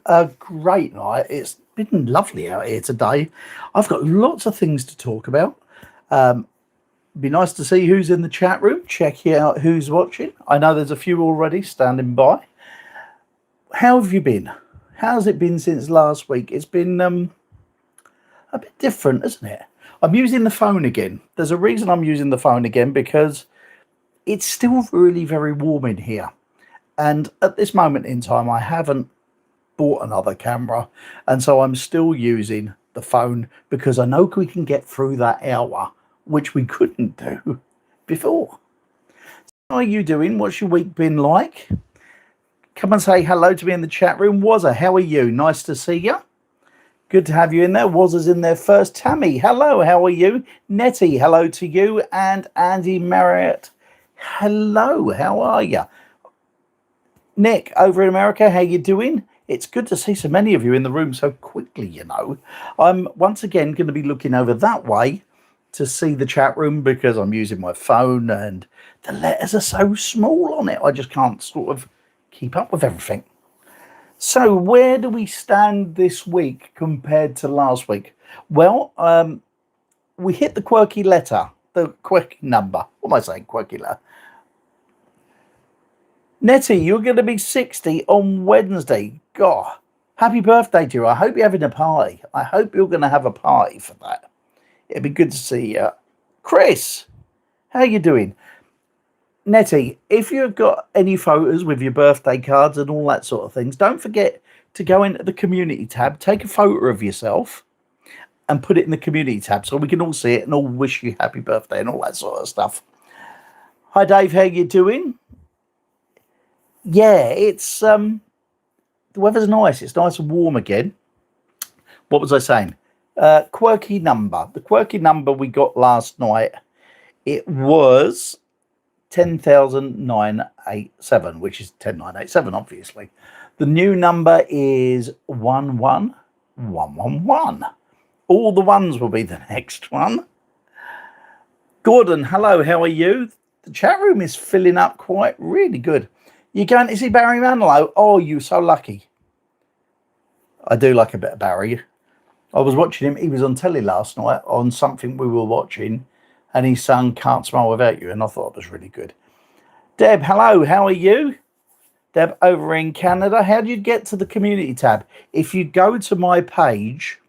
a great night. It's been lovely out here today. I've got lots of things to talk about. Be nice to see who's in the chat room. Check out who's watching. I know there's a few already standing by. How have you been? How's it been since last week? It's been a bit different, isn't it? I'm using the phone again. There's a reason I'm using the phone again, because it's still really very warm in here. And at this moment in time, I haven't bought another camera. And so I'm still using the phone because I know we can get through that hour, which we couldn't do before. How are you doing? What's your week been like? Come and say hello to me in the chat room. Wazza, how are you? Nice to see you. Good to have you in there. Wazza's in there first. Tammy, hello, how are you? Nettie, hello to you. And Andy Marriott, hello, how are you? Nick, over in America, how you doing? It's good to see so many of you in the room so quickly, you know. I'm once again going to be looking over that way to see the chat room because I'm using my phone and the letters are so small on it. I just can't sort of keep up with everything. So where do we stand this week compared to last week? Well, we hit the quirky letter, the quirky number. What am I saying? Quirky letter. Nettie, you're going to be 60 on Wednesday. God, happy birthday to you. I hope you're having a party. I hope you're going to have a party for that. It'd be good to see you. Chris, how you doing? Nettie, if you've got any photos with your birthday cards and all that sort of things, don't forget to go into the community tab, take a photo of yourself and put it in the community tab so we can all see it and all wish you happy birthday and all that sort of stuff. Hi, Dave. How you doing? Yeah, it's the weather's nice. It's nice and warm again. What was I saying? Quirky number. The quirky number we got last night, it was 10,987, which is 10,987, obviously. The new number is 11111. All the ones will be the next one. Gordon, hello, how are you? The chat room is filling up quite really good. You're going to see Barry Manilow? Oh, you're so lucky. I do like a bit of Barry. I was watching him. He was on telly last night on something we were watching, and he sung Can't Smile Without You, and I thought it was really good. Deb, hello, how are you? Deb over in Canada. How do you get to the community tab? If you go to my page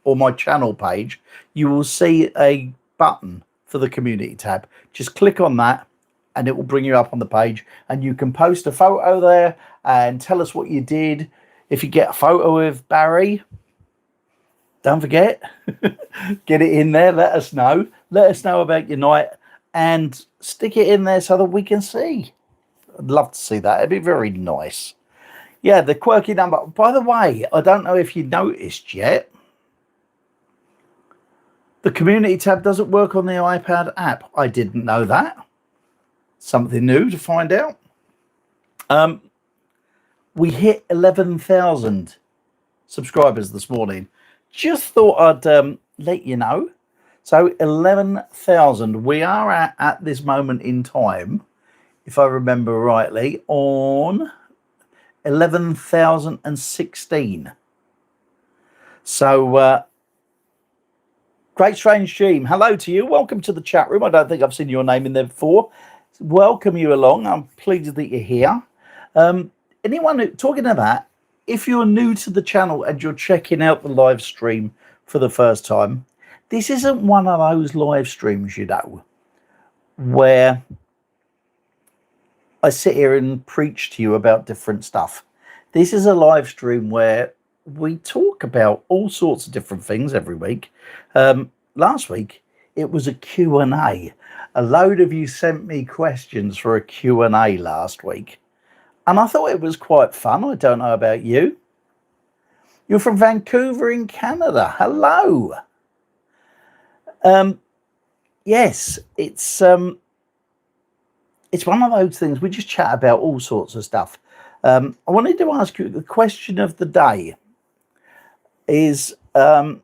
or my channel page, you will see a button for the community tab. Just click on that and it will bring you up on the page, and you can post a photo there and tell us what you did. If you get a photo with Barry, don't forget, get it in there. Let us know. Let us know about your night and stick it in there so that we can see. I'd love to see that. It'd be very nice. Yeah, the quirky number. By the way, I don't know if you noticed yet, the community tab doesn't work on the iPad app. I didn't know that. Something new to find out. We hit 11,000 subscribers this morning. Just thought I'd let you know. So 11,000. We are at this moment in time, if I remember rightly, on 11,016. So Great Strange Dream, hello to you. Welcome to the chat room. I don't think I've seen your name in there before. Welcome you along. I'm pleased that you're here. Anyone talking to that, if you're new to the channel and you're checking out the live stream for the first time, this isn't one of those live streams, you know, where I sit here and preach to you about different stuff. This is a live stream where we talk about all sorts of different things every week. Last week, it was a Q&A. A load of you sent me questions for a Q&A last week. And I thought it was quite fun. I don't know about you. You're from Vancouver in Canada. Hello. Yes, it's one of those things. We just chat about all sorts of stuff. I wanted to ask you, the question of the day is, I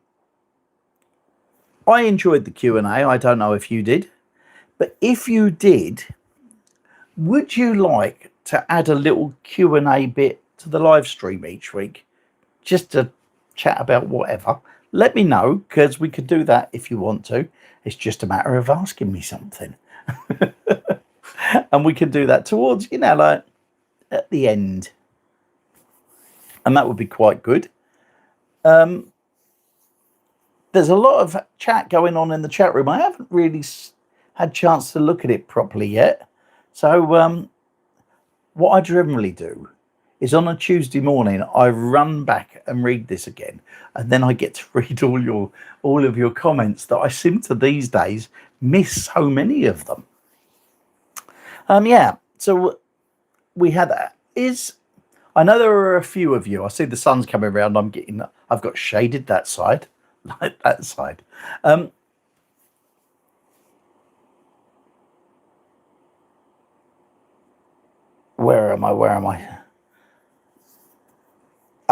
enjoyed the Q&A. I don't know if you did. But if you did, would you like to add a little Q&A bit to the live stream each week, just to chat about whatever, let me know, because we could do that if you want to. It's just a matter of asking me something. And we can do that towards, like at the end. And that would be quite good. There's a lot of chat going on in the chat room. I haven't really had a chance to look at it properly yet. So what I generally do is on a Tuesday morning, I run back and read this again. And then I get to read all of your comments that I seem to these days miss so many of them. Yeah, so we had that. I know there are a few of you. I see the sun's coming around. I've got shaded that side, like that side. Where am I?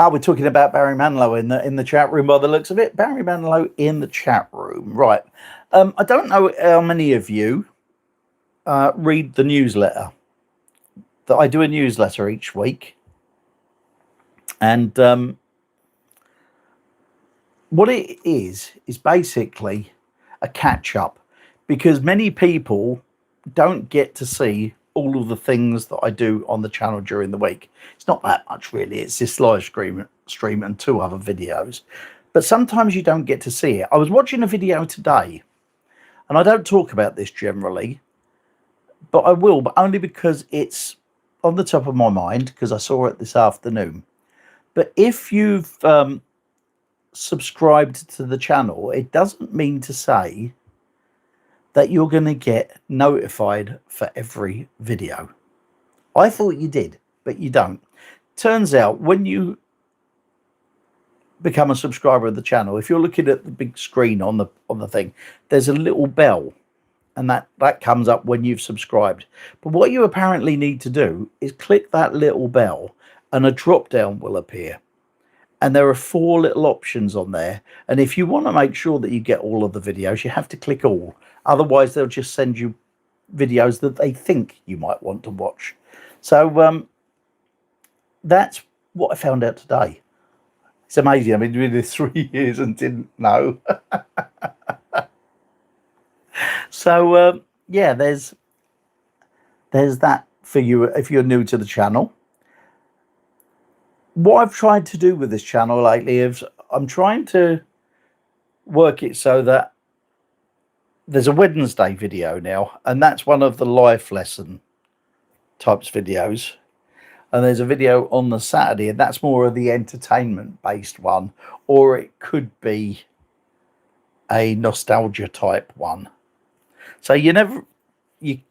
We're talking about Barry Manilow in the chat room by the looks of it. Barry Manilow in the chat room, right? I don't know how many of you read the newsletter. That I do a newsletter each week, and what it is basically a catch up, because many people don't get to see all of the things that I do on the channel during the week. It's not that much really. It's this live stream and 2 other videos, but sometimes you don't get to see it. I was watching a video today, and I don't talk about this generally, but I will, but only because it's on the top of my mind, because I saw it this afternoon. But if you've subscribed to the channel, it doesn't mean to say that you're going to get notified for every video. I thought you did, but you don't. Turns out when you become a subscriber of the channel, if you're looking at the big screen on the thing, there's a little bell, and that comes up when you've subscribed. But what you apparently need to do is click that little bell, and a drop down will appear. And there are 4 little options on there. And if you want to make sure that you get all of the videos, you have to click all. Otherwise, they'll just send you videos that they think you might want to watch. So that's what I found out today. It's amazing. I've been doing this 3 years and didn't know. So yeah, there's that for you if you're new to the channel. What I've tried to do with this channel lately is I'm trying to work it so that there's a Wednesday video now, and that's one of the life lesson types videos. And there's a video on the Saturday, and that's more of the entertainment based one, or it could be a nostalgia type one. So you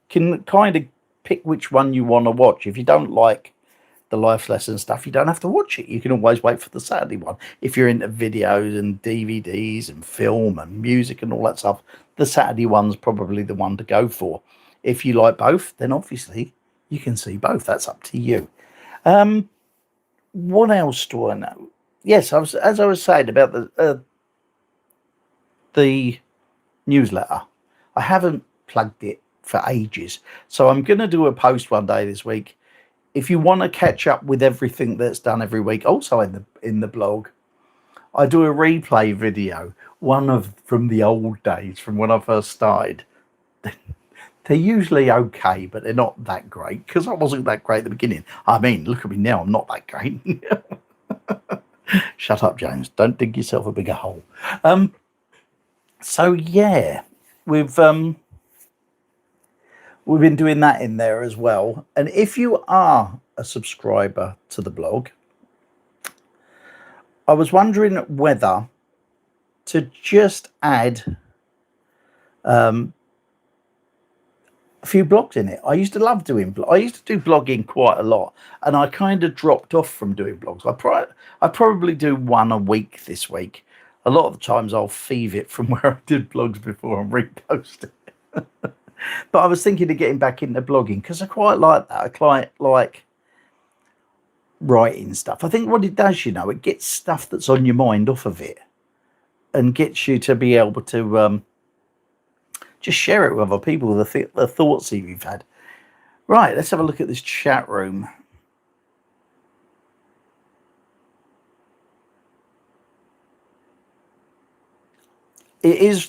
can kind of pick which one you want to watch. If you don't like the life lesson stuff, you don't have to watch it. You can always wait for the Saturday one. If you're into videos and DVDs and film and music and all that stuff, the Saturday one's probably the one to go for. If you like both, then obviously you can see both. That's up to you. What else do I know? Yes, as I was saying about the newsletter, I haven't plugged it for ages, so I'm going to do a post one day this week. If you want to catch up with everything that's done every week, also in the blog, I do a replay video, from the old days, from when I first started. They're usually okay, but they're not that great, because I wasn't that great at the beginning. I mean, look at me now, I'm not that great. Shut up, James. Don't dig yourself a bigger hole. So yeah, we've been doing that in there as well. And if you are a subscriber to the blog, I was wondering whether to just add a few blogs in it. I used to love doing I used to do blogging quite a lot, and I kind of dropped off from doing blogs. I probably do one a week this week. A lot of the times I'll thieve it from where I did blogs before and repost it. But I was thinking of getting back into blogging, because I quite like that. I quite like writing stuff. I think what it does, it gets stuff that's on your mind off of it, and gets you to be able to just share it with other people, the thoughts that you've had. Right, let's have a look at this chat room.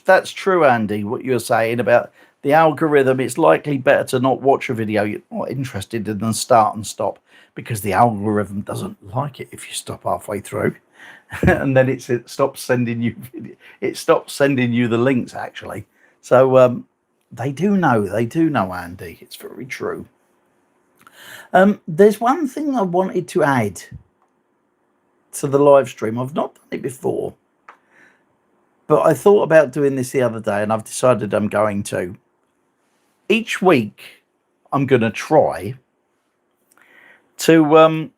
That's true, Andy, what you're saying about the algorithm. It's likely better to not watch a video you're not interested in than start and stop, because the algorithm doesn't like it if you stop halfway through. And then it stops sending you the links, actually. So they do know, Andy. It's very true. There's one thing I wanted to add to the live stream. I've not done it before, but I thought about doing this the other day, and I've decided I'm going to. Each week, I'm going to try to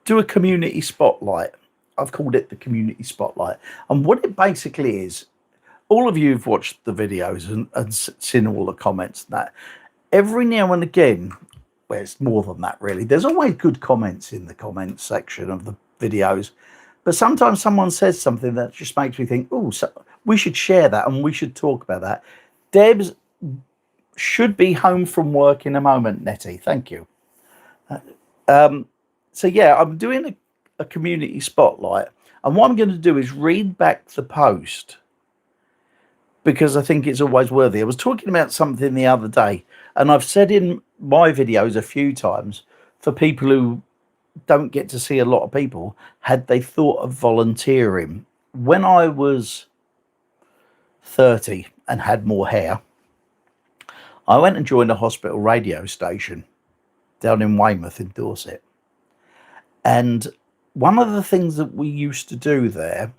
do a community spotlight. I've called it the community spotlight. And what it basically is, all of you have watched the videos and seen all the comments and that. Every now and again, well, it's more than that, really. There's always good comments in the comments section of the videos. But sometimes someone says something that just makes me think, oh, so we should share that and we should talk about that. Debs should be home from work in a moment, Nettie. Thank you. So, yeah, I'm doing a community spotlight. And what I'm going to do is read back the post, because I think it's always worthy. I was talking about something the other day, and I've said in my videos a few times, for people who don't get to see a lot of people, had they thought of volunteering. When I was 30 and had more hair, I went and joined a hospital radio station down in Weymouth in Dorset. And one of the things that we used to do there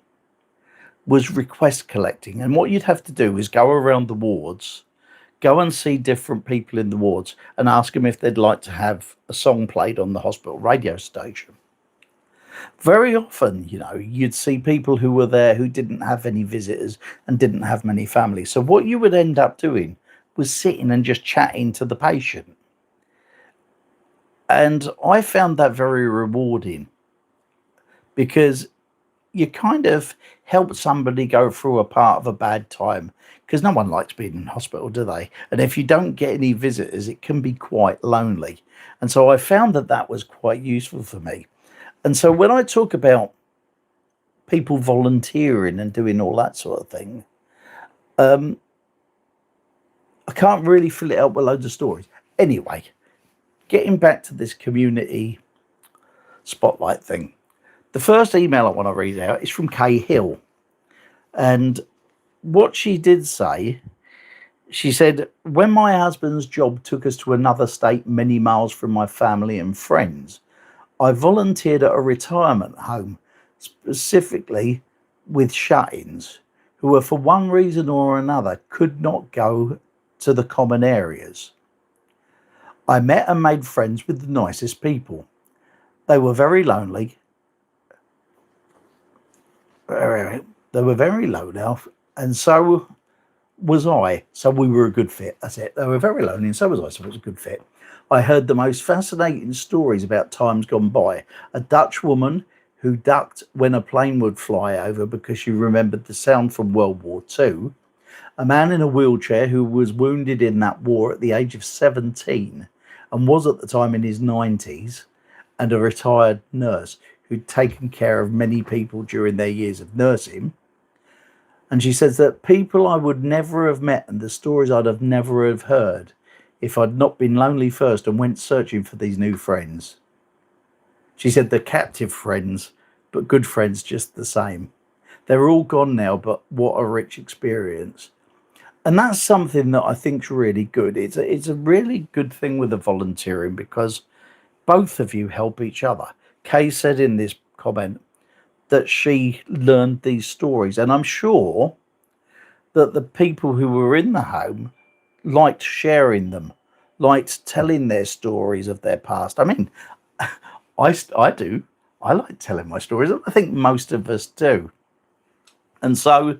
was request collecting. And what you'd have to do is go around the wards, go and see different people in the wards and ask them if they'd like to have a song played on the hospital radio station. Very often, you'd see people who were there who didn't have any visitors and didn't have many families. So what you would end up doing was sitting and just chatting to the patient. And I found that very rewarding, because you kind of help somebody go through a part of a bad time, because no one likes being in hospital, do they? And if you don't get any visitors, it can be quite lonely. And so I found that was quite useful for me. And so when I talk about people volunteering and doing all that sort of thing, I can't really fill it out with loads of stories. Anyway, getting back to this community spotlight thing. The first email I want to read out is from Kay Hill. And what she did say, she said, when my husband's job took us to another state many miles from my family and friends, I volunteered at a retirement home, specifically with shut-ins, who were, for one reason or another, could not go to the common areas. I met and made friends with the nicest people. They were very lonely. They were very low now, and so was I. So we were a good fit. That's it. They were very lonely, and so was I. So it was a good fit. I heard the most fascinating stories about times gone by. A Dutch woman who ducked when a plane would fly over because she remembered the sound from World War II. A man in a wheelchair who was wounded in that war at the age of 17 and was at the time in his 90s, and a retired nurse who'd taken care of many people during their years of nursing. And she says that people I would never have met and the stories I'd have never have heard if I'd not been lonely first and went searching for these new friends. She said they're captive friends, but good friends just the same. They're all gone now, but what a rich experience. And that's something that I think's really good. It's a really good thing with the volunteering, because both of you help each other. Kay said in this comment that she learned these stories, and I'm sure that the people who were in the home liked sharing them, liked telling their stories of their past. I mean, I do. I like telling my stories. I think most of us do. And so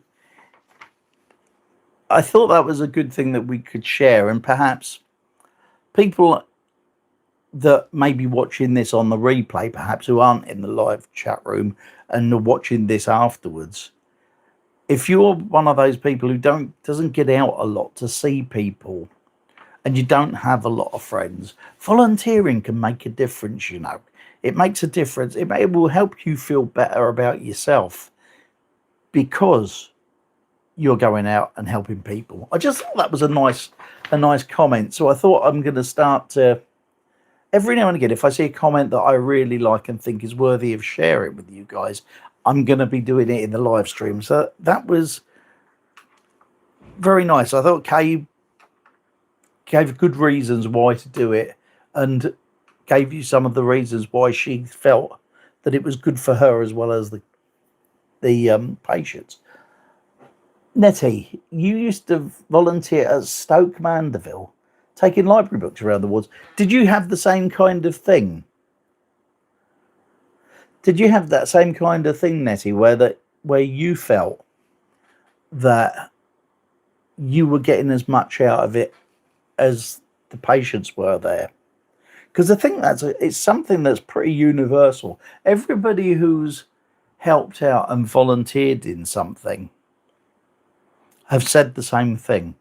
I thought that was a good thing that we could share, and perhaps people that may be watching this on the replay, perhaps who aren't in the live chat room and are watching this afterwards, if you're one of those people who doesn't get out a lot to see people and you don't have a lot of friends, volunteering can make a difference. It makes a difference. It will help you feel better about yourself, because you're going out and helping people. I just thought that was a nice comment. So I thought I'm going to start to, every now and again, if I see a comment that I really like and think is worthy of sharing with you guys, I'm going to be doing it in the live stream. So that was very nice. I thought Kay gave good reasons why to do it, and gave you some of the reasons why she felt that it was good for her as well as the patients. Nettie, you used to volunteer at Stoke Mandeville, taking library books around the woods. Did you have the same kind of thing? Did you have that same kind of thing, Nettie, where you felt that you were getting as much out of it as the patients were there? Because I think it's something that's pretty universal. Everybody who's helped out and volunteered in something have said the same thing.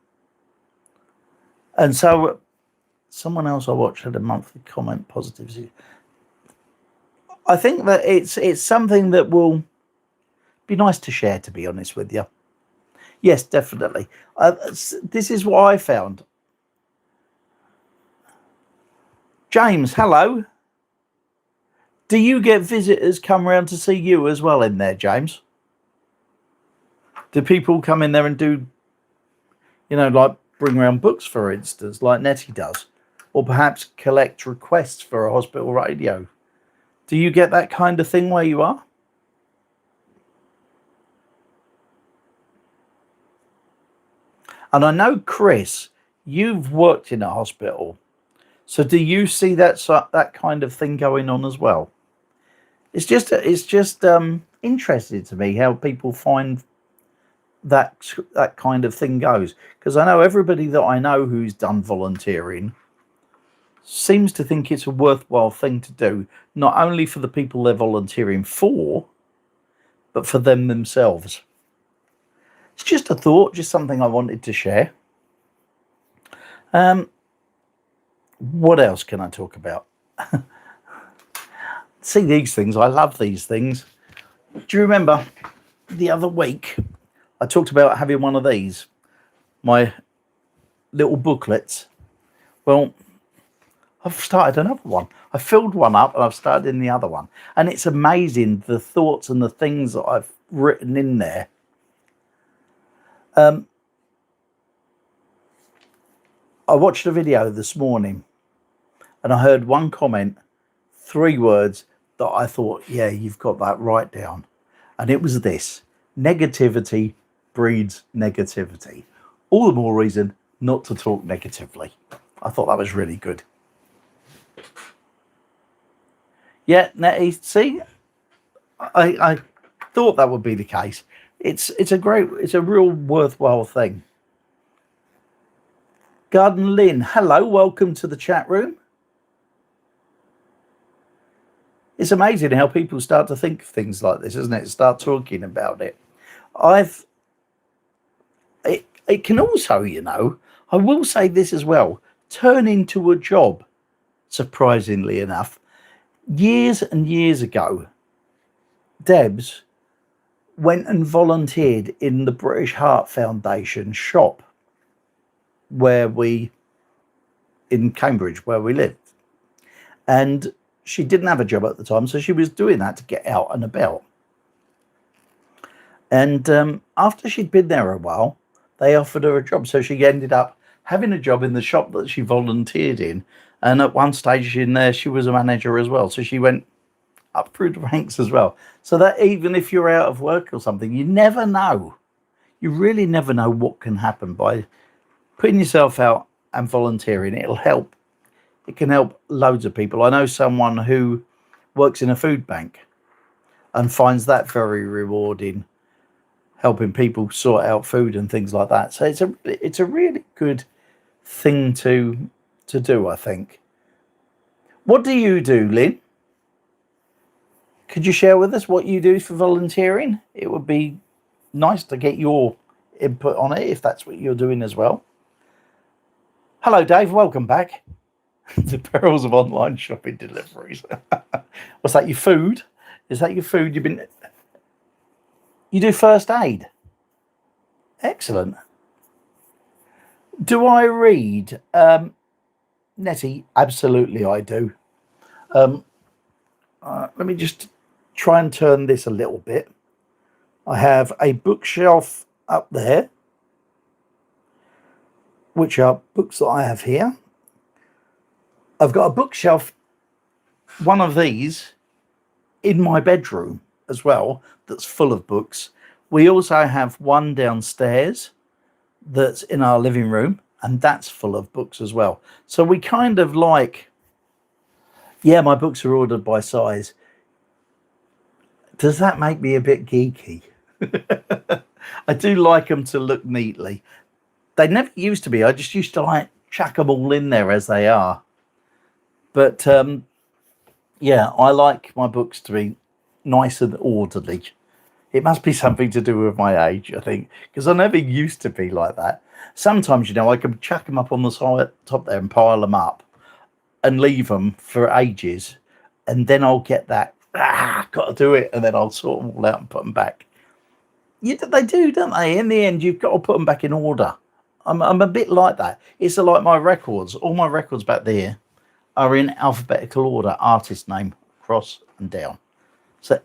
And so someone else I watched had a monthly comment positives. I think that it's something that will be nice to share, to be honest with you. Yes, definitely. This is what I found. James, hello. Do you get visitors come around to see you as well in there, James? Do people come in there and do, like bring around books, for instance, like Nettie does? Or perhaps collect requests for a hospital radio? Do you get that kind of thing where you are? And I know, Chris, you've worked in a hospital. So do you see that kind of thing going on as well? It's just interesting to me how people find that kind of thing goes. Because I know everybody that I know who's done volunteering seems to think it's a worthwhile thing to do, not only for the people they're volunteering for, but for them themselves. It's just a thought, just something I wanted to share. What else can I talk about? See these things. I love these things. Do you remember the other week I talked about having one of these, my little booklets? Well, I've started another one. I filled one up and I've started in the other one. And it's amazing the thoughts and the things that I've written in there. I watched a video this morning and I heard one comment, 3 words that I thought, yeah, you've got that right down. And it was this: negativity breeds negativity. All the more reason not to talk negatively. I thought that was really good. Yeah, Nettie, see, I thought that would be the case. It's a real worthwhile thing. Garden Lynn, hello, welcome to the chat room. It's amazing how people start to think of things like this, isn't it? Start talking about it. It can also, I will say this as well, turn into a job, surprisingly enough. Years and years ago, Debs went and volunteered in the British Heart Foundation shop in Cambridge, where we lived. And she didn't have a job at the time, so she was doing that to get out and about. And after she'd been there a while, they offered her a job. So she ended up having a job in the shop that she volunteered in. And at one stage in there, she was a manager as well. So she went up through the ranks as well. So that even if you're out of work or something, you never know. You really never know what can happen by putting yourself out and volunteering. It'll help. It can help loads of people. I know someone who works in a food bank and finds that very rewarding, helping people sort out food and things like that. So it's a really good thing to do, I think. What do you do, Lynn? Could you share with us what you do for volunteering? It would be nice to get your input on it if that's what you're doing as well. Hello, Dave. Welcome back. The perils of online shopping deliveries. Was that your food? Is that your food? You do first aid. Excellent. Do I read? Nettie, absolutely I do. Let me just try and turn this a little bit. I have a bookshelf up there, which are books that I have here. I've got a bookshelf, one of these, in my bedroom as well, that's full of books. We also have one downstairs that's in our living room, and that's full of books as well. So we kind of like, yeah, my books are ordered by size. Does that make me a bit geeky? I do like them to look neatly. They never used to be. I just used to like chuck them all in there as they are. But yeah, I like my books to be nice and orderly. It must be something to do with my age, I think, because I never used to be like that. Sometimes, I can chuck them up on the side, top there and pile them up and leave them for ages. And then I'll get that, got to do it. And then I'll sort them all out and put them back. Yeah, they do, don't they? In the end, you've got to put them back in order. I'm a bit like that. It's like my records. All my records back there are in alphabetical order, artist name, across and down. So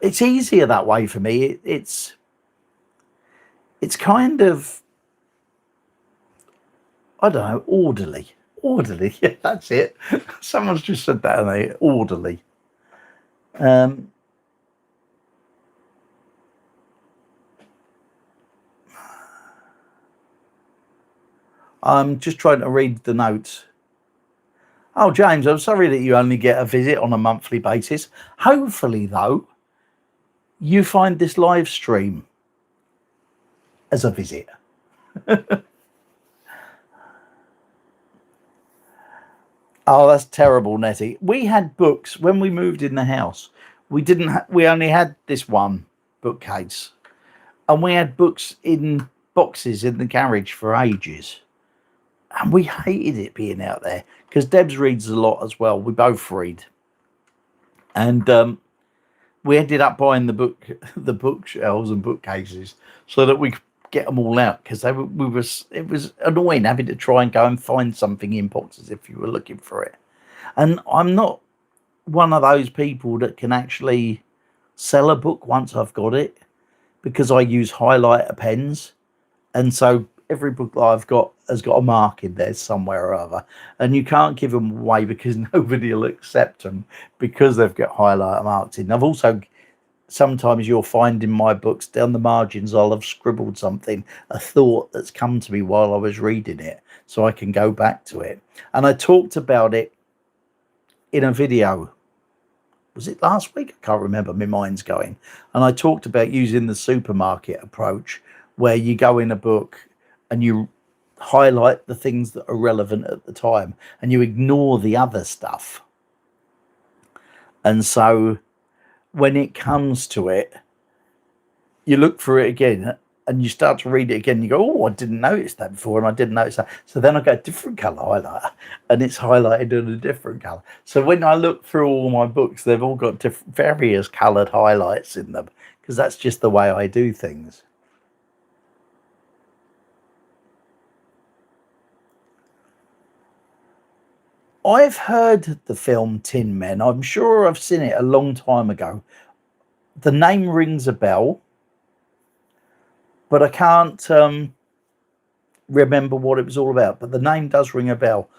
it's easier that way for me. It's kind of, I don't know, orderly. Orderly, yeah, that's it. Someone's just said that, and they orderly. I'm just trying to read the notes. Oh, James, I'm sorry that you only get a visit on a monthly basis. Hopefully, though, you find this live stream as a visit. Oh, that's terrible, Nettie. We had books when we moved in the house. We didn't. We only had this one bookcase, and we had books in boxes in the garage for ages. And we hated it being out there because Debs reads a lot as well. We both read, and we ended up buying the bookshelves and bookcases so that we could get them all out because it was annoying having to try and go and find something in boxes if you were looking for it. And I'm not one of those people that can actually sell a book once I've got it because I use highlighter pens, and so every book that I've got has got a mark in there somewhere or other, and you can't give them away because nobody will accept them because they've got highlighter marks in. I've also, sometimes you'll find in my books down the margins, I'll have scribbled something, a thought that's come to me while I was reading it, so I can go back to it. And I talked about it in a video. Was it last week? I can't remember. My mind's going. And I talked about using the supermarket approach where you go in a book and you highlight the things that are relevant at the time and you ignore the other stuff. And so when it comes to it, you look for it again and you start to read it again. You go, oh, I didn't notice that before, and I didn't notice that. So then I go different color highlighter, and it's highlighted in a different color. So when I look through all my books, they've all got various colored highlights in them because that's just the way I do things. I've heard the film Tin Men. I'm sure I've seen it a long time ago. The name rings a bell, but I can't remember what it was all about. But the name does ring a bell.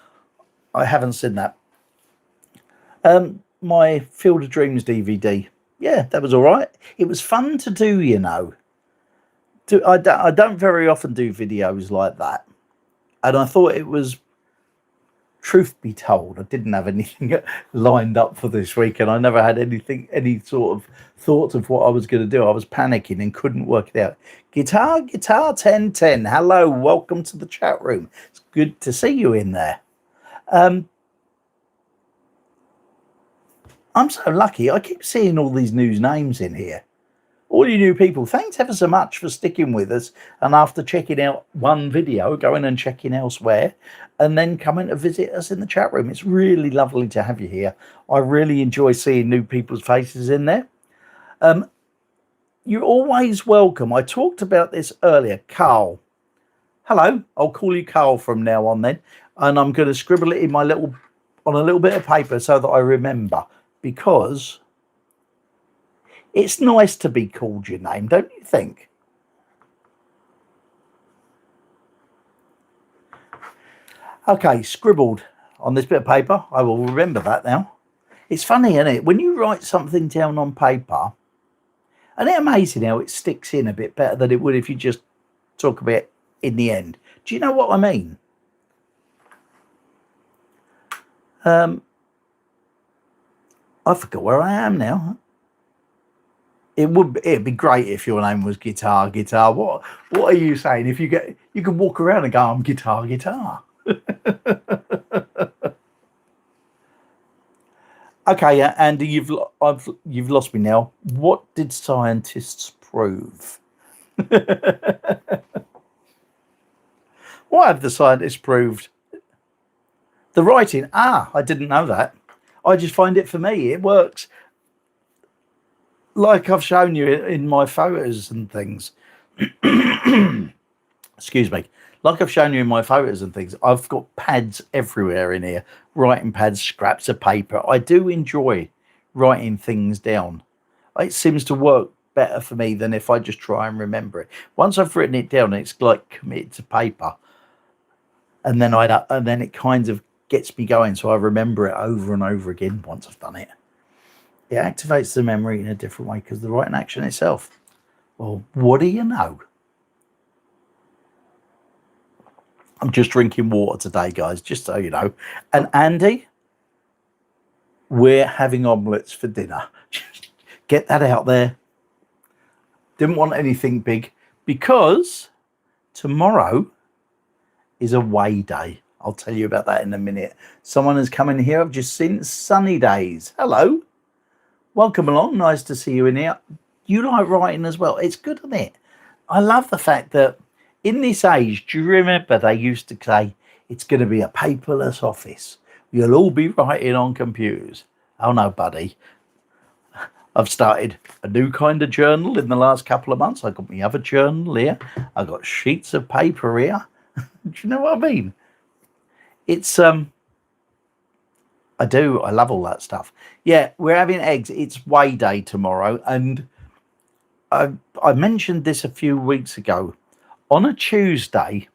I haven't seen that. My Field of Dreams DVD. Yeah, that was all right. It was fun to do, I don't very often do videos like that. And I thought it was, truth be told, I didn't have anything lined up for this week, and I never had any sort of thoughts of what I was going to do. I was panicking and couldn't work it out. Guitar 1010, hello, welcome to the chat room. It's good to see you in there. I'm so lucky. I keep seeing all these new names in here. All you new people, thanks ever so much for sticking with us. And after checking out one video, going and checking elsewhere, and then coming to visit us in the chat room. It's really lovely to have you here. I really enjoy seeing new people's faces in there. You're always welcome. I talked about this earlier. Carl. Hello. I'll call you Carl from now on then. And I'm going to scribble it in my little on a little bit of paper so that I remember, because it's nice to be called your name, don't you think? Okay, scribbled on this bit of paper. I will remember that now. It's funny, isn't it? When you write something down on paper, and it's amazing how it sticks in a bit better than it would if you just talk about it in the end. Do you know what I mean? I forgot where I am now. It'd be great if your name was Guitar. What are you saying? If you could walk around and go, I'm Guitar. Okay, Andy, you've lost me now. What did scientists prove? What have the scientists proved? The writing. I didn't know that. I just find it, for me, it works. Like I've shown you in my photos and things. Excuse me. Like I've shown you in my photos and things, I've got pads everywhere in here. Writing pads, scraps of paper. I do enjoy writing things down. It seems to work better for me than if I just try and remember it. Once I've written it down, it's like committed to paper. And then it kind of gets me going, so I remember it over and over again once I've done it. It activates the memory in a different way because the writing action itself. Well, what do you know? I'm just drinking water today, guys, just so you know. And Andy, we're having omelettes for dinner. Get that out there. Didn't want anything big because tomorrow is away day. I'll tell you about that in a minute. Someone has come in here. I've just seen Sunny Days. Hello. Welcome along. Nice to see you in here. You like writing as well. It's good, isn't it? I love the fact that in this age, do you remember they used to say it's going to be a paperless office? You'll all be writing on computers. Oh no, buddy. I've started a new kind of journal in the last couple of months. I got my other journal here. I got sheets of paper here. Do you know what I mean? It's I love all that stuff. Yeah, we're having eggs. It's weigh day tomorrow, and I mentioned this a few weeks ago. On a Tuesday,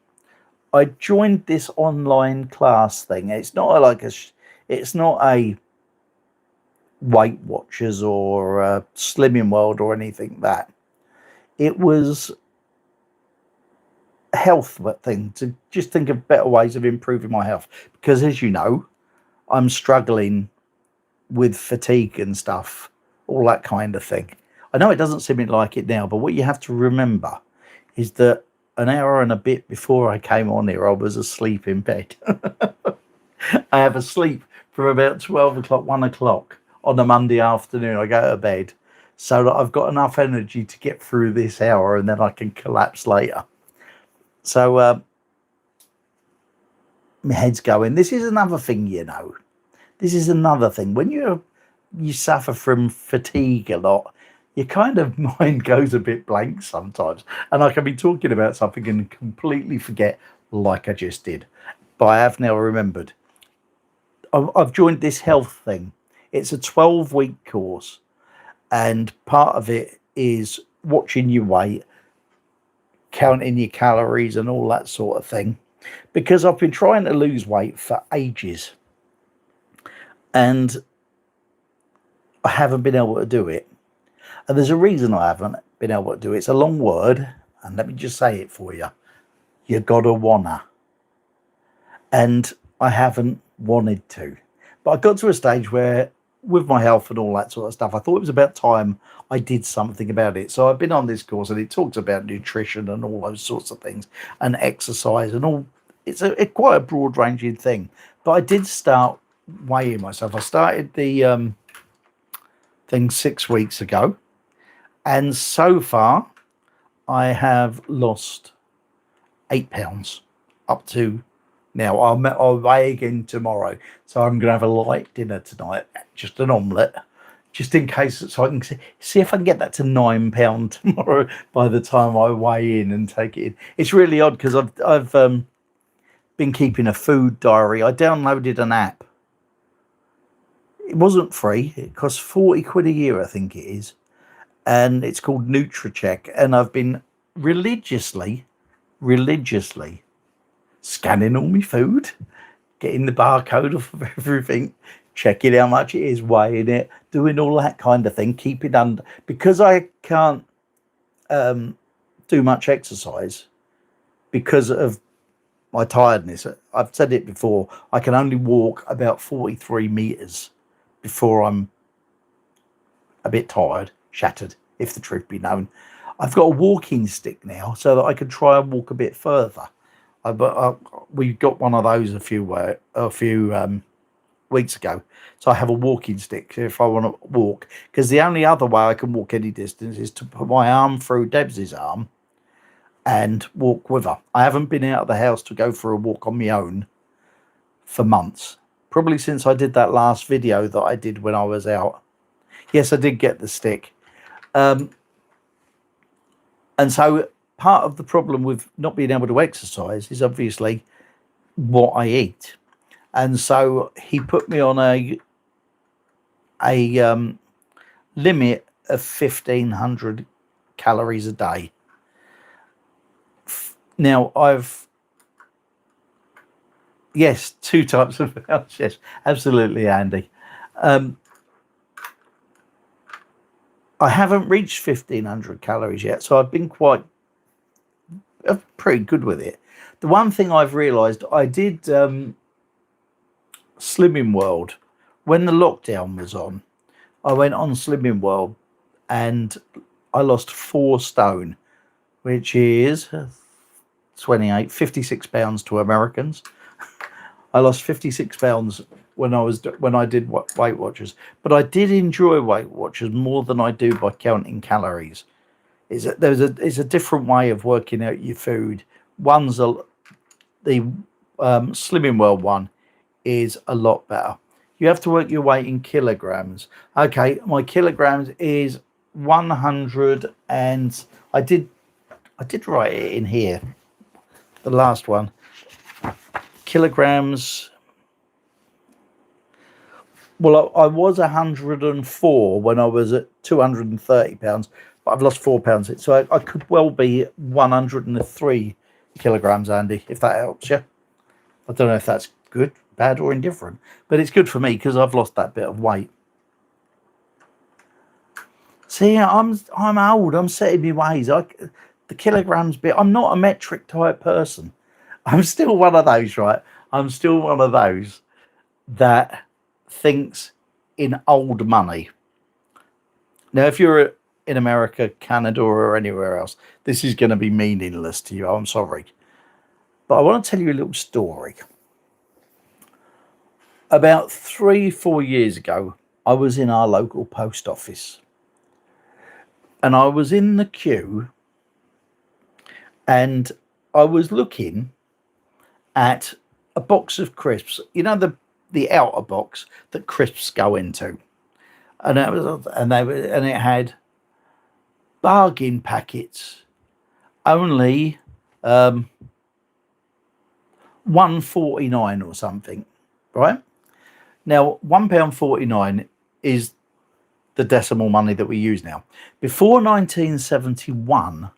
I joined this online class thing. It's not it's not a Weight Watchers or a Slimming World or anything like that. It was a health thing to just think of better ways of improving my health. Because as you know, I'm struggling with fatigue and stuff, all that kind of thing. I know it doesn't seem like it now, but what you have to remember is that an hour and a bit before I came on here, I was asleep in bed. I have a sleep from about 12 o'clock, 1 o'clock on a Monday afternoon. I go to bed so that I've got enough energy to get through this hour and then I can collapse later. So my head's going. This is another thing, you know. This is another thing. When you suffer from fatigue a lot, your kind of mind goes a bit blank sometimes. And I can be talking about something and completely forget, like I just did. But I have now remembered. I've joined this health thing. It's a 12-week course. And part of it is watching your weight, counting your calories and all that sort of thing. Because I've been trying to lose weight for ages. And I haven't been able to do it. And there's a reason I haven't been able to do it. It's a long word, and let me just say it for you. You gotta wanna. And I haven't wanted to. But I got to a stage where, with my health and all that sort of stuff, I thought it was about time I did something about it. So I've been on this course, and it talks about nutrition and all those sorts of things, and exercise and all. It's quite a broad-ranging thing. But I did start weighing myself. I started the thing 6 weeks ago. And so far, I have lost 8 pounds up to now. I'll weigh again tomorrow. So I'm going to have a light dinner tonight, just an omelette, just in case, so I can see if I can get that to £9 tomorrow by the time I weigh in and take it in. It's really odd because I've been keeping a food diary. I downloaded an app. It wasn't free. It costs 40 quid a year, I think it is. And it's called NutriCheck. And I've been religiously scanning all my food, getting the barcode of everything, checking how much it is, weighing it, doing all that kind of thing, keep it under, because I can't do much exercise because of my tiredness. I've said it before, I can only walk about 43 meters before I'm a bit tired, shattered, if the truth be known. I've got a walking stick now so that I can try and walk a bit further. But we got one of those a few weeks ago. So I have a walking stick if I want to walk, because the only other way I can walk any distance is to put my arm through Debs's arm and walk with her. I haven't been out of the house to go for a walk on my own for months. Probably since I did that last video that I did when I was out. Yes, I did get the stick. And so part of the problem with not being able to exercise is obviously what I eat. And so he put me on a limit of 1,500 calories a day. Now, yes, 2 types of pounds. Yes, absolutely, Andy. I haven't reached 1,500 calories yet, so I've been pretty good with it. The one thing I've realised, I did Slimming World when the lockdown was on. I went on Slimming World and I lost 4 stone, which is 56 pounds to Americans. I lost 56 pounds when I did Weight Watchers, but I did enjoy Weight Watchers more than I do by counting calories. It's a different way of working out your food. The Slimming World one is a lot better. You have to work your weight in kilograms. Okay, my kilograms is 100, and I did write it in here. The last one, kilograms. Well, I was 104 when I was at 230 pounds, but I've lost 4 pounds. So I could well be 103 kilograms, Andy, if that helps you. I don't know if that's good, bad, or indifferent, but it's good for me because I've lost that bit of weight. See, I'm old. I'm set in my ways. The kilograms bit. I'm not a metric type person. I'm still one of those, right? I'm still one of those that thinks in old money. Now, if you're in America, Canada, or anywhere else, this is going to be meaningless to you. I'm sorry. But I want to tell you a little story. About 3-4 years ago, I was in our local post office. And I was in the queue. And I was looking at a box of crisps. You know, the outer box that crisps go into. And it had bargain packets, only £1.49 or something, right? Now, £1.49 is the decimal money that we use now. Before 1971,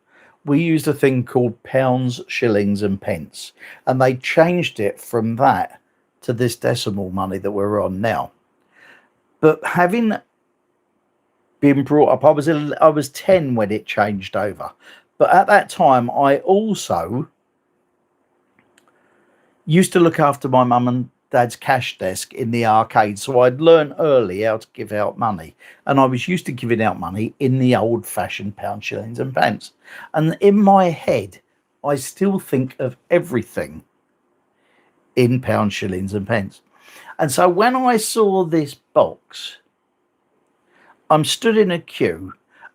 we used a thing called pounds, shillings, and pence, and they changed it from that to this decimal money that we're on now. But having been brought up, I was 10 when it changed over. But at that time, I also used to look after my mum and dad's cash desk in the arcade. So I'd learned early how to give out money. And I was used to giving out money in the old-fashioned pounds, shillings, and pence. And in my head, I still think of everything in pounds, shillings, and pence. And so when I saw this box, I'm stood in a queue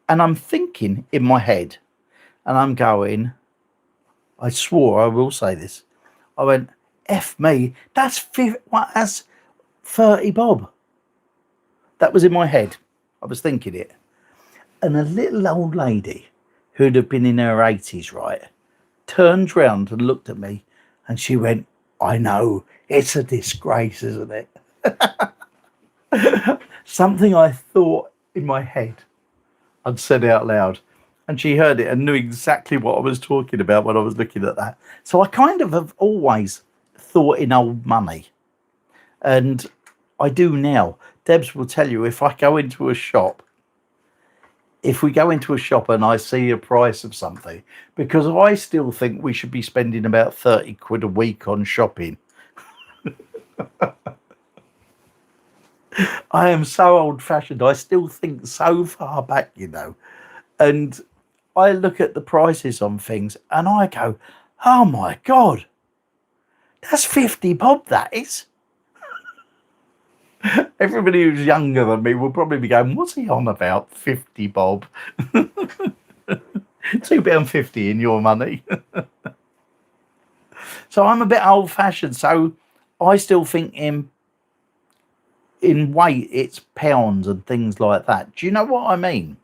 and I'm thinking in my head, and I'm going, I swore I will say this. I went, F me, that's 30 bob. That was in my head. I was thinking it. And a little old lady who'd have been in her 80s, right, turned round and looked at me and she went, I know, it's a disgrace, isn't it? Something I thought in my head, I'd said out loud. And she heard it and knew exactly what I was talking about when I was looking at that. So I kind of have always thought in old money. And I do now. Debs will tell you, if we go into a shop and I see a price of something, because I still think we should be spending about 30 quid a week on shopping. I am so old fashioned. I still think so far back, you know. And I look at the prices on things and I go, oh my God, that's 50 bob, that is. Everybody who's younger than me will probably be going, what's he on about? 50 bob. £2.50 in your money. So I'm a bit old fashioned. So I still think in weight, it's pounds and things like that. Do you know what I mean?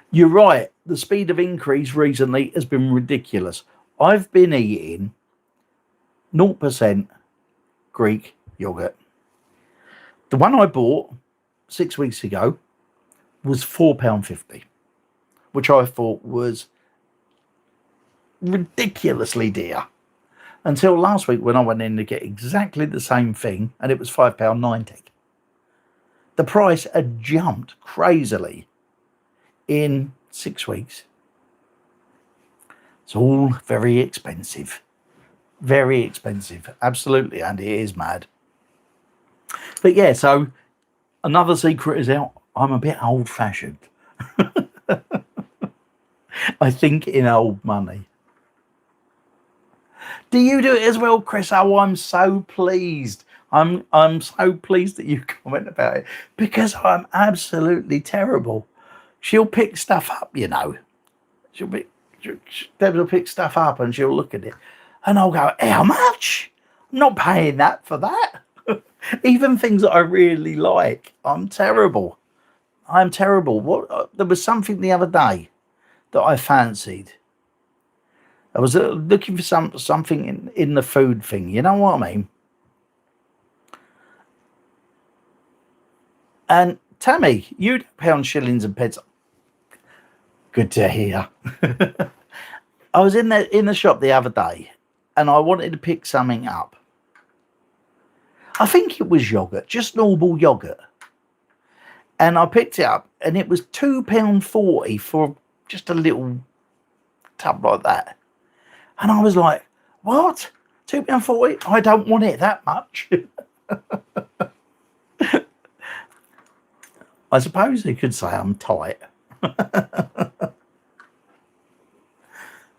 You're right. The speed of increase recently has been ridiculous. I've been eating 0% Greek yogurt. The one I bought 6 weeks ago was £4.50, which I thought was ridiculously dear. Until last week when I went in to get exactly the same thing and it was £5.90. The price had jumped crazily in 6 weeks. It's all very expensive. Very expensive. Absolutely. And it is mad. But yeah, so another secret is out. I'm a bit old fashioned. I think in old money. Do you do it as well, Chris? Oh, I'm so pleased. I'm so pleased that you comment about it because I'm absolutely terrible. She'll pick stuff up, you know. Deb will pick stuff up and she'll look at it and I'll go, how much? I'm not paying that for that. Even things that I really like. I'm terrible. There was something the other day that I fancied. I was looking for something in the food thing. You know what I mean? And Tammy, you pound shillings and pence. Good to hear. I was in the shop the other day and I wanted to pick something up. I think it was yogurt, just normal yogurt. And I picked it up and it was £2.40 for just a little tub like that. And I was like, what? £2.40? I don't want it that much. I suppose you could say I'm tight.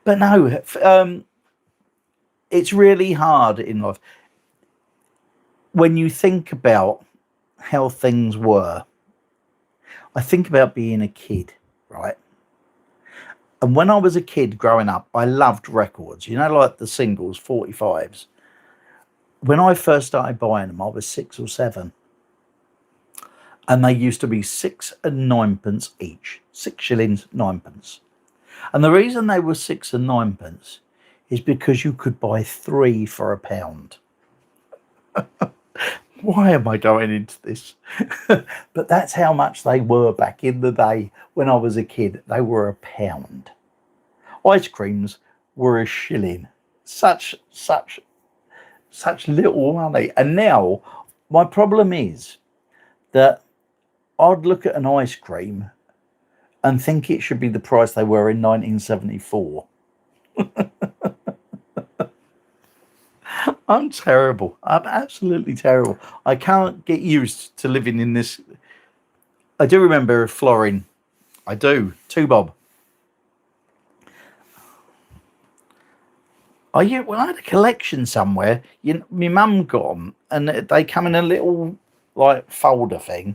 But no, it's really hard in life. When you think about how things were, I think about being a kid, right? And when I was a kid growing up, I loved records, you know, like the singles, 45s. When I first started buying them, I was 6 or 7. And they used to be 6 and 9p each, 6 shillings, 9p. And the reason they were 6 and 9p is because you could buy 3 for £1. Why am I going into this? But that's how much they were back in the day when I was a kid. They were £1. Ice creams were a shilling. Such little money. And now my problem is that I'd look at an ice cream and think it should be the price they were in 1974. I'm terrible. I'm absolutely terrible. I can't get used to living in this. I do remember a florin. I do. 2 bob. I had a collection somewhere. My mum got them, and they come in a little like folder thing,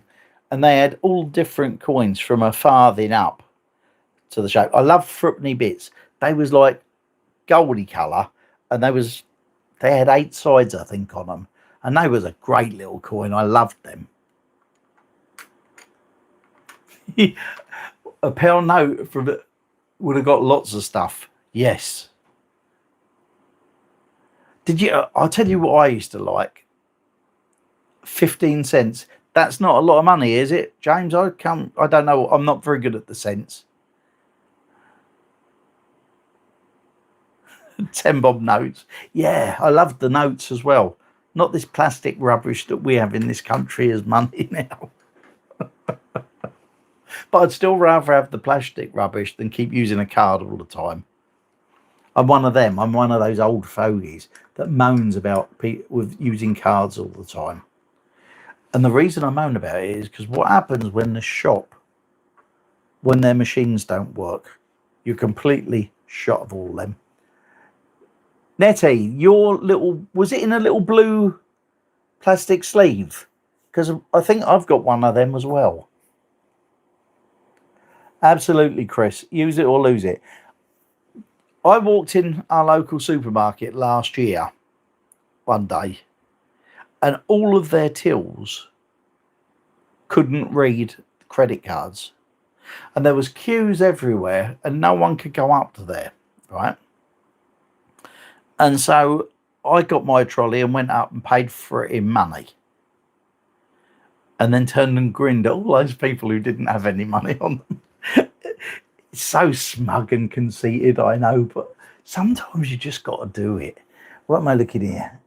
and they had all different coins from a farthing up to the shape. I love threepenny bits. They was like goldy colour, and they had 8 sides, I think, on them, and they was a great little coin. I loved them. A pound note from it would have got lots of stuff. Yes. Did you? I'll tell you what I used to like. 15 cents. That's not a lot of money, is it, James? I don't know. I'm not very good at the cents. 10 bob notes. Yeah, I love the notes as well. Not this plastic rubbish that we have in this country as money now. But I'd still rather have the plastic rubbish than keep using a card all the time. I'm one of them. I'm one of those old fogies that moans about with using cards all the time. And the reason I moan about it is because what happens when the shop, when their machines don't work, you're completely shot of all them. Nettie, your little, was it in a little blue plastic sleeve? Because I think I've got one of them as well. Absolutely, Chris. Use it or lose it. I walked in our local supermarket last year, one day, and all of their tills couldn't read credit cards. And there was queues everywhere and no one could go up to there, right? And so I got my trolley and went up and paid for it in money. And then turned and grinned at all those people who didn't have any money on them. It's so smug and conceited, I know, but sometimes you just got to do it. What am I looking here?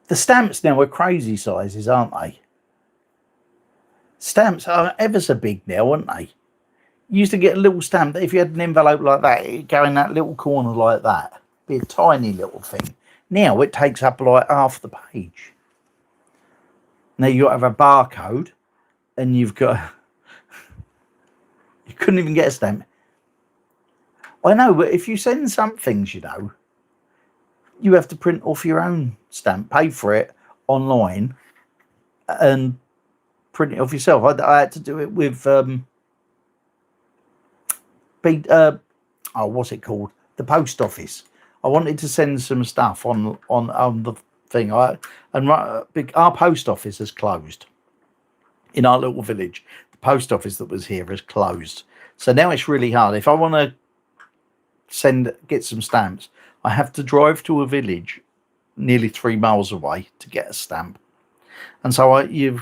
The stamps now are crazy sizes, aren't they? Stamps are ever so big now, aren't they? You used to get a little stamp that if you had an envelope like that, it'd go in that little corner like that. Be a tiny little thing. Now it takes up like half the page. Now you have a barcode and you've got... You couldn't even get a stamp. I know, but if you send some things, you know, you have to print off your own stamp, pay for it online and print it off yourself. I had to do it with... what's it called? The post office. I wanted to send some stuff on the thing. Our post office has closed in our little village. The post office that was here has closed. So now it's really hard. If I want to get some stamps, I have to drive to a village nearly 3 miles away to get a stamp. And so you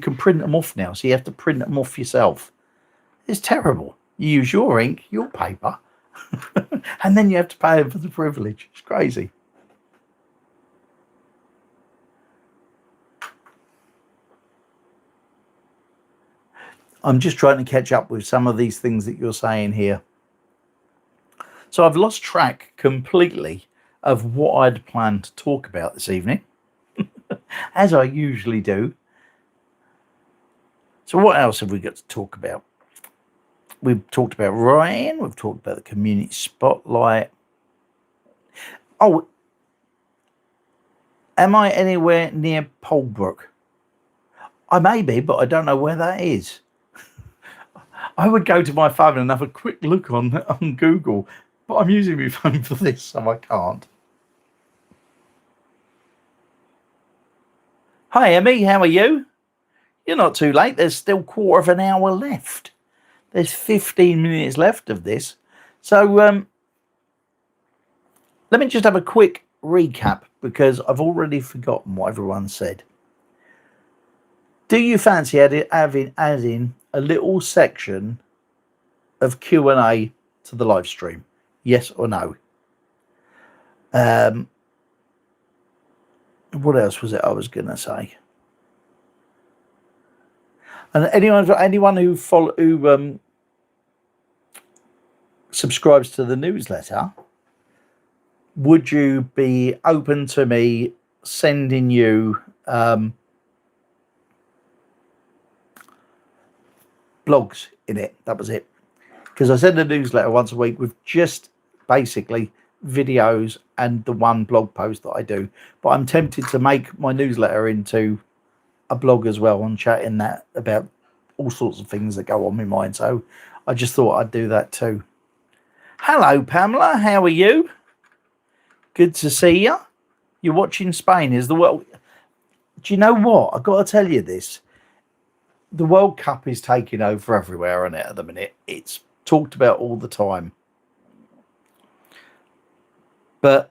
can print them off now. So you have to print them off yourself. It's terrible. You use your ink, your paper, and then you have to pay them for the privilege. It's crazy. I'm just trying to catch up with some of these things that you're saying here. So I've lost track completely of what I'd planned to talk about this evening, as I usually do. So what else have we got to talk about? We've talked about Ryan. We've talked about the community spotlight. Oh, am I anywhere near Polbrook? I may be, but I don't know where that is. I would go to my phone and have a quick look on Google, but I'm using my phone for this, so I can't. Hi, Emmy. How are you? You're not too late. There's still 1/4 of an hour left. There's 15 minutes left of this. So let me just have a quick recap because I've already forgotten what everyone said. Do you fancy adding a little section of Q&A to the live stream? Yes or no? What else was it I was going to say? And anyone who subscribes to the newsletter, would you be open to me sending you blogs in it? That was it. Because I send a newsletter once a week with just basically videos and the one blog post that I do. But I'm tempted to make my newsletter into a blog as well on chatting that about all sorts of things that go on my mind. So I just thought I'd do that too. Hello, Pamela. How are you? Good to see you. You're watching Spain. Is the world? Do you know what? I've got to tell you this. the World Cup is taking over everywhere, isn't it, at the minute? It's talked about all the time. But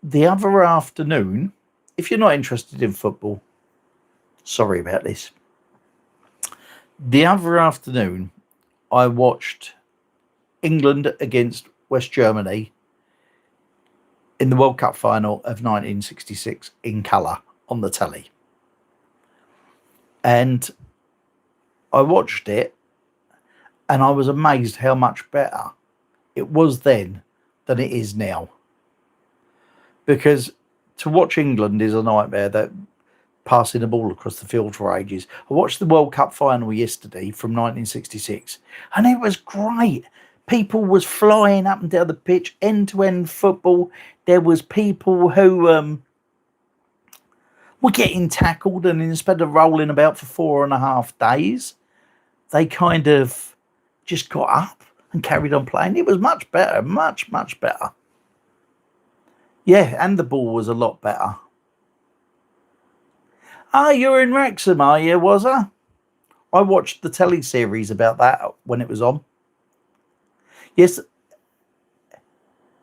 the other afternoon, if you're not interested in football, sorry about this. The other afternoon, I watched England against West Germany in the World Cup final of 1966 in colour on the telly. And I watched it and I was amazed how much better it was then than it is now. Because to watch England is a nightmare, that passing the ball across the field for ages. I watched the World Cup final yesterday from 1966 and it was great. People was flying up and down the pitch, end-to-end football. There was people who were getting tackled, and instead of rolling about for 4.5 days, they kind of just got up and carried on playing. It was much better, much, much better. Yeah, and the ball was a lot better. Ah, you're in Wrexham, are you, was I? I watched the telly series about that when it was on. Yes,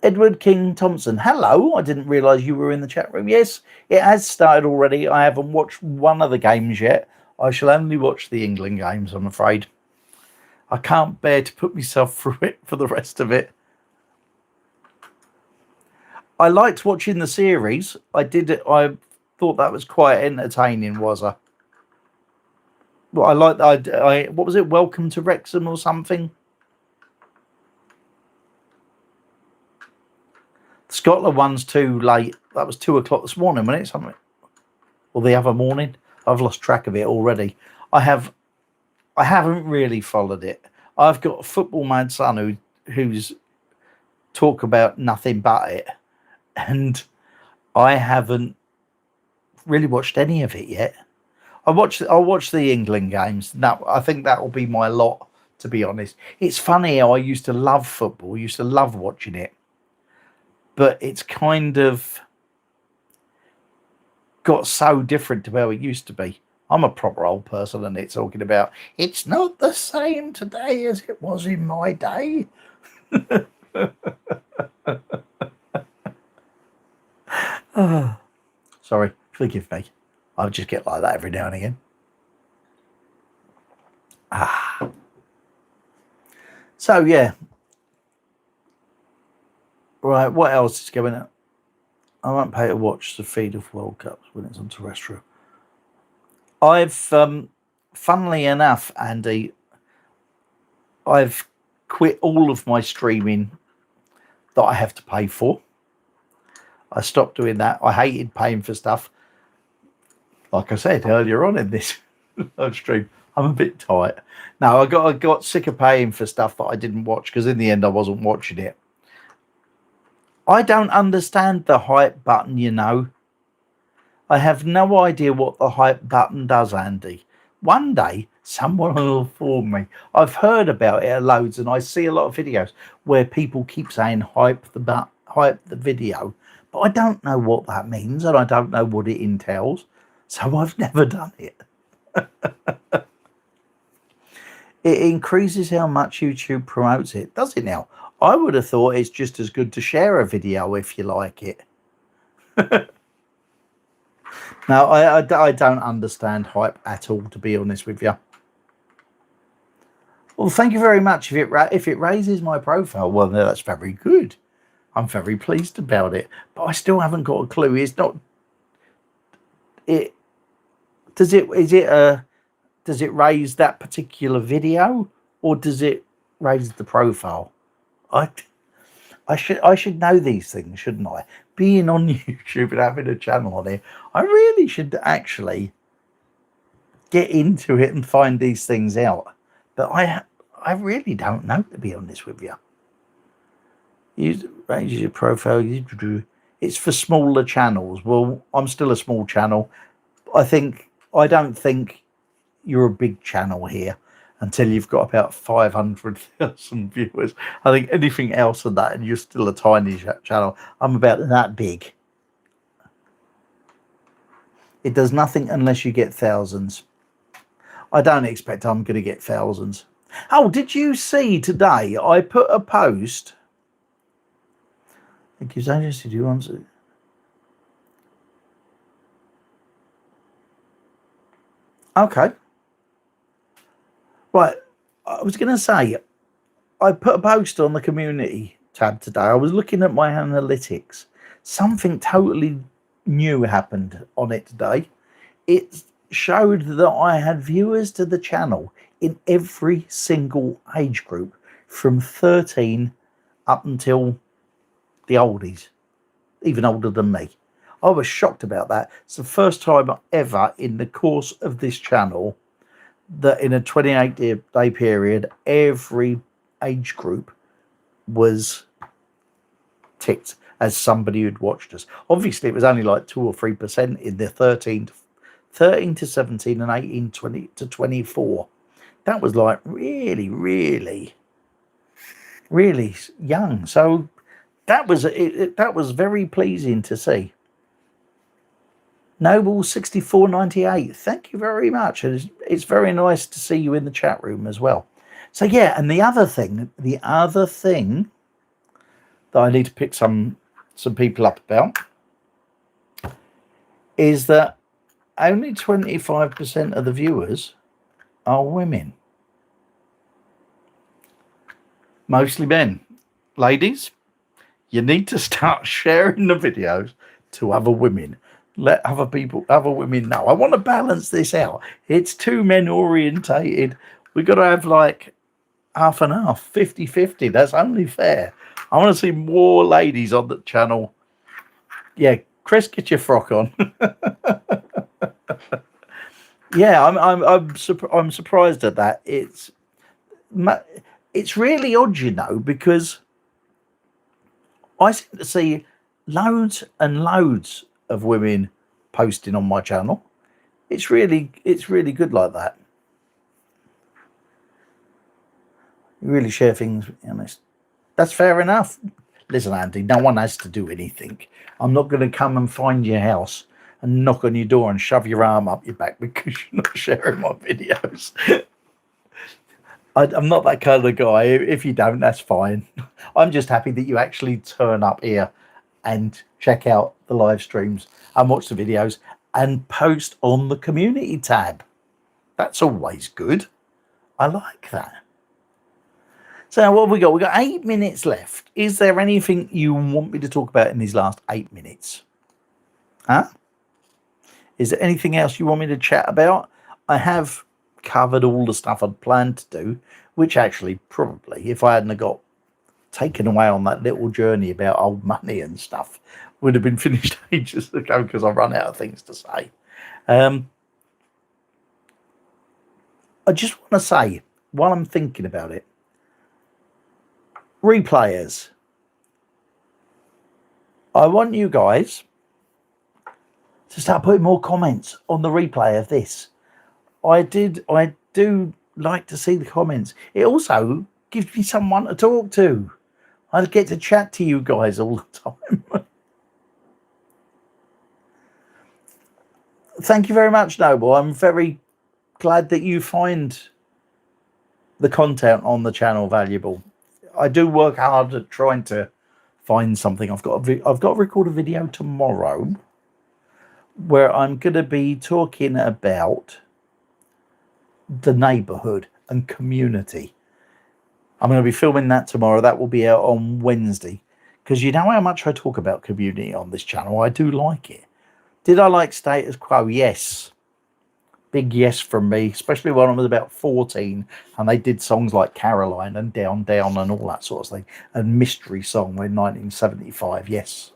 Edward King Thompson. Hello, I didn't realise you were in the chat room. Yes, it has started already. I haven't watched one of the games yet. I shall only watch the England games, I'm afraid. I can't bear to put myself through it for the rest of it. I liked watching the series. I thought that was quite entertaining, was I? Well, I liked. What was it? Welcome to Wrexham or something? The Scotland one's too late. That was 2 o'clock this morning, wasn't it? Something, or the other morning. I've lost track of it already. I haven't really followed it. I've got a football mad son who's talk about nothing but it, and I haven't really watched any of it yet. I'll watch the England games. Now I think that will be my lot, to be honest. It's funny how I used to love football, used to love watching it, but it's kind of got so different to how it used to be. I'm a proper old person, and it's talking about it's not the same today as it was in my day. Sorry, forgive me. I just get like that every now and again. So yeah. Right, what else is going on? I won't pay to watch the feed of World Cups when it's on terrestrial. I've, funnily enough, Andy, I've quit all of my streaming that I have to pay for. I stopped doing that. I hated paying for stuff. Like I said earlier on in this live stream, I'm a bit tight. No, I got sick of paying for stuff that I didn't watch, because in the end I wasn't watching it. I don't understand the hype button, you know. I have no idea what the hype button does, Andy. One day, someone will inform me. I've heard about it loads, and I see a lot of videos where people keep saying hype the video, but I don't know what that means, and I don't know what it entails, so I've never done it. It increases how much YouTube promotes it, does it now? I would have thought it's just as good to share a video if you like it. No, I don't understand hype at all, to be honest with you. Well, thank you very much. If it raises my profile, well, that's very good. I'm very pleased about it, but I still haven't got a clue. It's not. Does it raise that particular video, or does it raise the profile? I should know these things, shouldn't I? Being on YouTube and having a channel on it, I really should actually get into it and find these things out. But I really don't know, to be honest with you. Raises your profile. It's for smaller channels. Well, I'm still a small channel. I don't think you're a big channel here until you've got about 500,000 viewers. I think anything else than that, and you're still a tiny channel. I'm about that big. It does nothing unless you get thousands. I don't expect I'm going to get thousands. Oh, did you see today? I put a post. Thank you, Zanis. Did you want to? Okay. Right. I was going to say, I put a post on the community tab today. I was looking at my analytics. Something totally new happened on it today. It showed that I had viewers to the channel in every single age group from 13 up until the oldies, even older than me. I was shocked about that. It's the first time ever in the course of this channel that in a 28-day period, every age group was ticked as somebody who'd watched us. Obviously, it was only like 2 or 3% in the 13 to 17 and 18 20 to 24. That was like really, really, really young. So that was that was very pleasing to see. Noble 6498, thank you very much. It's very nice to see you in the chat room as well. So yeah, and the other thing that I need to pick some people up about is that only 25% of the viewers are women. Mostly men. Ladies, you need to start sharing the videos to other women. Let other women know. I want to balance this out. It's too men orientated. We've got to have like half and half, 50-50. That's only fair. I want to see more ladies on the channel. Yeah, Chris, get your frock on. Yeah, I'm surprised at that. It's really odd, you know, because I seem to see loads and loads of women posting on my channel. It's really good like that. You really share things, honest. That's fair enough. Listen, Andy, no one has to do anything. I'm not going to come and find your house and knock on your door and shove your arm up your back because you're not sharing my videos. I'm not that kind of guy. If you don't, that's fine. I'm just happy that you actually turn up here and check out the live streams and watch the videos and post on the community tab. That's always good. I like that. So what have we got? We've got 8 minutes left. Is there anything you want me to talk about in these last 8 minutes? Huh? Is there anything else you want me to chat about? I have covered all the stuff I'd planned to do, which actually probably, if I hadn't got taken away on that little journey about old money and stuff, would have been finished ages ago because I've run out of things to say. I just want to say, while I'm thinking about it, replayers, I want you guys to start putting more comments on the replay of this. I do like to see the comments. It also gives me someone to talk to. I get to chat to you guys all the time. Thank you very much, Noble. I'm very glad that you find the content on the channel valuable. I do work hard at trying to find something. I've got to record a video tomorrow where I'm going to be talking about the neighborhood and community. I'm going to be filming that tomorrow. That will be out on Wednesday, because you know how much I talk about community on this channel. I do like it. Did I like status quo? Yes. Big yes from me, especially when I was about 14 and they did songs like Caroline and Down Down and all that sort of thing, and Mystery Song in 1975. Yes.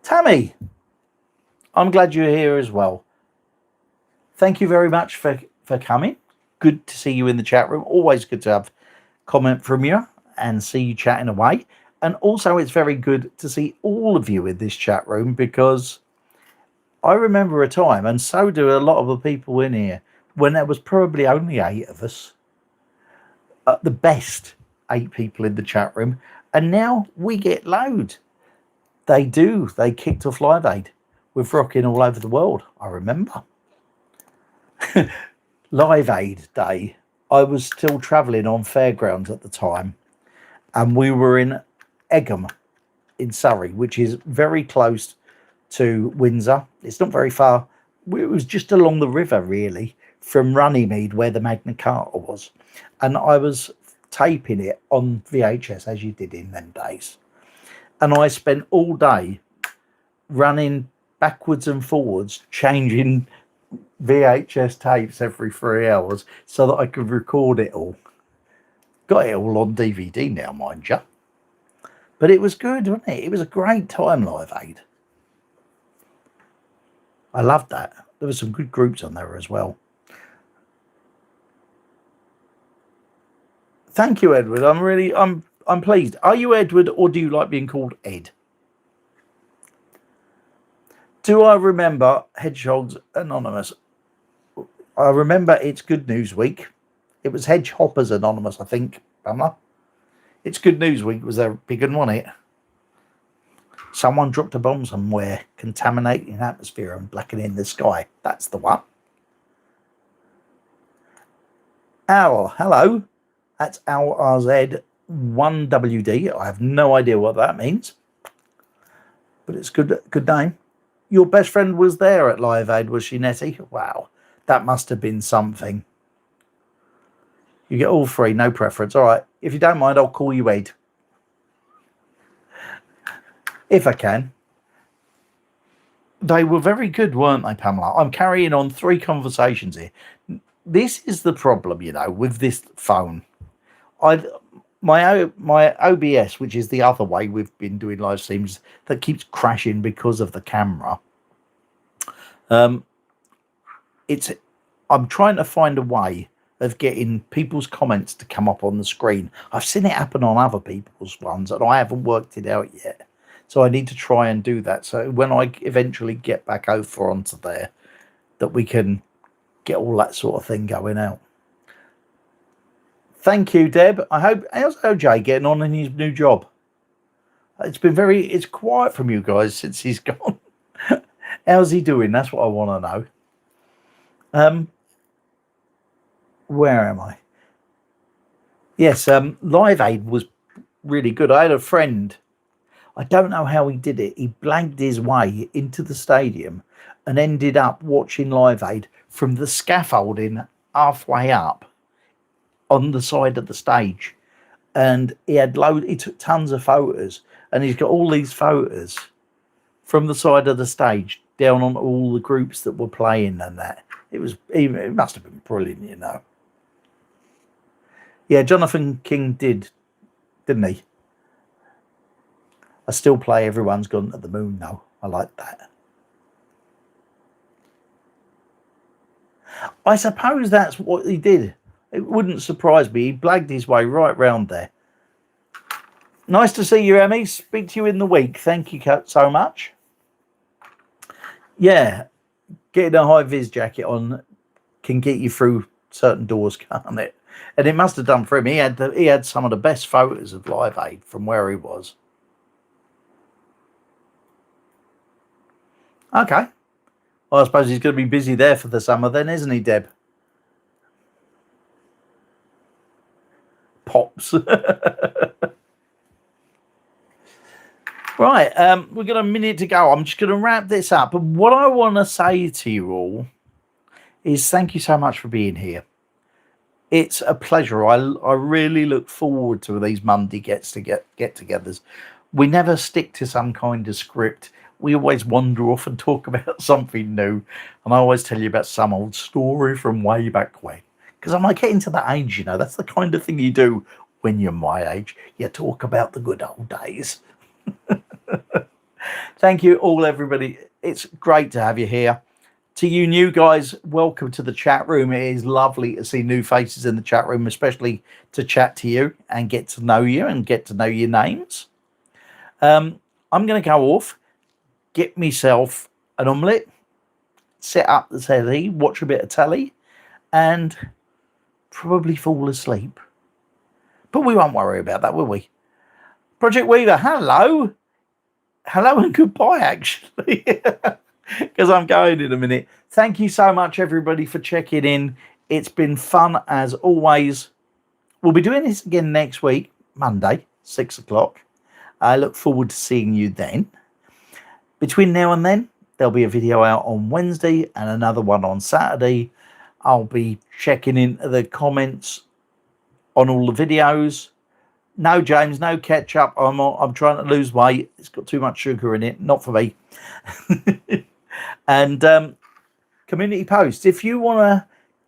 Tammy, I'm glad you're here as well. Thank you very much for coming. Good to see you in the chat room. Always good to have comment from you and see you chatting away. And also it's very good to see all of you in this chat room, because I remember a time, and so do a lot of the people in here, when there was probably only 8 of us, at the best 8 people in the chat room, and now we get loads. They kicked off Live Aid with Rocking All Over the World, I remember. Live Aid Day, I was still travelling on Fairgrounds at the time, and we were in Egham in Surrey, which is very close to Windsor. It's not very far. It was just along the river, really, from Runnymede, where the Magna Carta was. And I was taping it on VHS, as you did in them days. And I spent all day running backwards and forwards, changing VHS tapes every 3 hours so that I could record it all. Got it all on DVD now, mind you. But it was good, wasn't it? It was a great time, Live Aid. I loved that. There were some good groups on there as well. Thank you, Edward. I'm pleased. Are you Edward, or do you like being called Ed? Do I remember Hedgehogs Anonymous? I remember it's Good News Week. It was Hedgehoppers Anonymous, I think, Pamela. It's Good News Week was their big one, wasn't it? Someone dropped a bomb somewhere, contaminating the atmosphere and blackening the sky. That's the one. Owl, hello. That's Owl RZ1WD. I have no idea what that means, but it's good name. Your best friend was there at Live Aid, was she, Nettie? Wow, that must have been something. You get all three, no preference. All right, if you don't mind, I'll call you Ed. If I can. They were very good, weren't they, Pamela? I'm carrying on 3 conversations here. This is the problem, you know, with this phone. My OBS, which is the other way we've been doing live streams, that keeps crashing because of the camera. I'm trying to find a way of getting people's comments to come up on the screen. I've seen it happen on other people's ones, and I haven't worked it out yet. So I need to try and do that. So when I eventually get back over onto there, that we can get all that sort of thing going out. Thank you, Deb. How's OJ getting on in his new job? It's quiet from you guys since he's gone. How's he doing? That's what I want to know. Where am I? Yes, Live Aid was really good. I had a friend, I don't know how he did it. He blanked his way into the stadium and ended up watching Live Aid from the scaffolding halfway up on the side of the stage. And he took tons of photos, and he's got all these photos from the side of the stage down on all the groups that were playing and that. It must have been brilliant, you know. Yeah, Jonathan King didn't he? I still play Everyone's Gone to the Moon, though. I like that. I suppose that's what he did. It wouldn't surprise me. He blagged his way right round there. Nice to see you, Emmy. Speak to you in the week. Thank you so much. Yeah, getting a high-vis jacket on can get you through certain doors, can't it? And it must have done for him. He had some of the best photos of Live Aid from where he was. Okay. Well, I suppose he's going to be busy there for the summer then, isn't he, Deb? Pops. Right, we've got a minute to go. I'm just going to wrap this up. But what I want to say to you all is thank you so much for being here. It's a pleasure. I really look forward to these Monday get-togethers. We never stick to some kind of script. We always wander off and talk about something new. And I always tell you about some old story from way back when. Because I'm like getting to that age, you know. That's the kind of thing you do when you're my age. You talk about the good old days. Thank you all, everybody. It's great to have you here. To you new guys, welcome to the chat room. It is lovely to see new faces in the chat room, especially to chat to you and get to know you and get to know your names. I'm going to go off, get myself an omelette, set up the telly, watch a bit of telly, and probably fall asleep. But we won't worry about that, will we? Project Weaver, hello. Hello and goodbye, actually. because I'm going in a minute. Thank you so much, everybody, for checking in. It's been fun as always. We'll be doing this again next week, Monday, 6 o'clock. I look forward to seeing you then. Between now and then, there'll be a video out on Wednesday and another one on Saturday. I'll be checking into the comments on all the videos. No, James, no ketchup. I'm trying to lose weight. It's got too much sugar in it. Not for me. And community posts. If you want to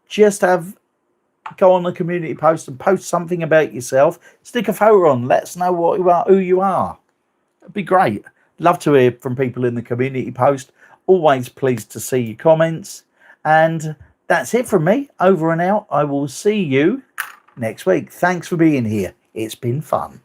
just go on the community post and post something about yourself, stick a photo on. Let us know what you are, who you are. It'd be great. Love to hear from people in the community post. Always pleased to see your comments. And that's it from me. Over and out. I will see you next week. Thanks for being here. It's been fun.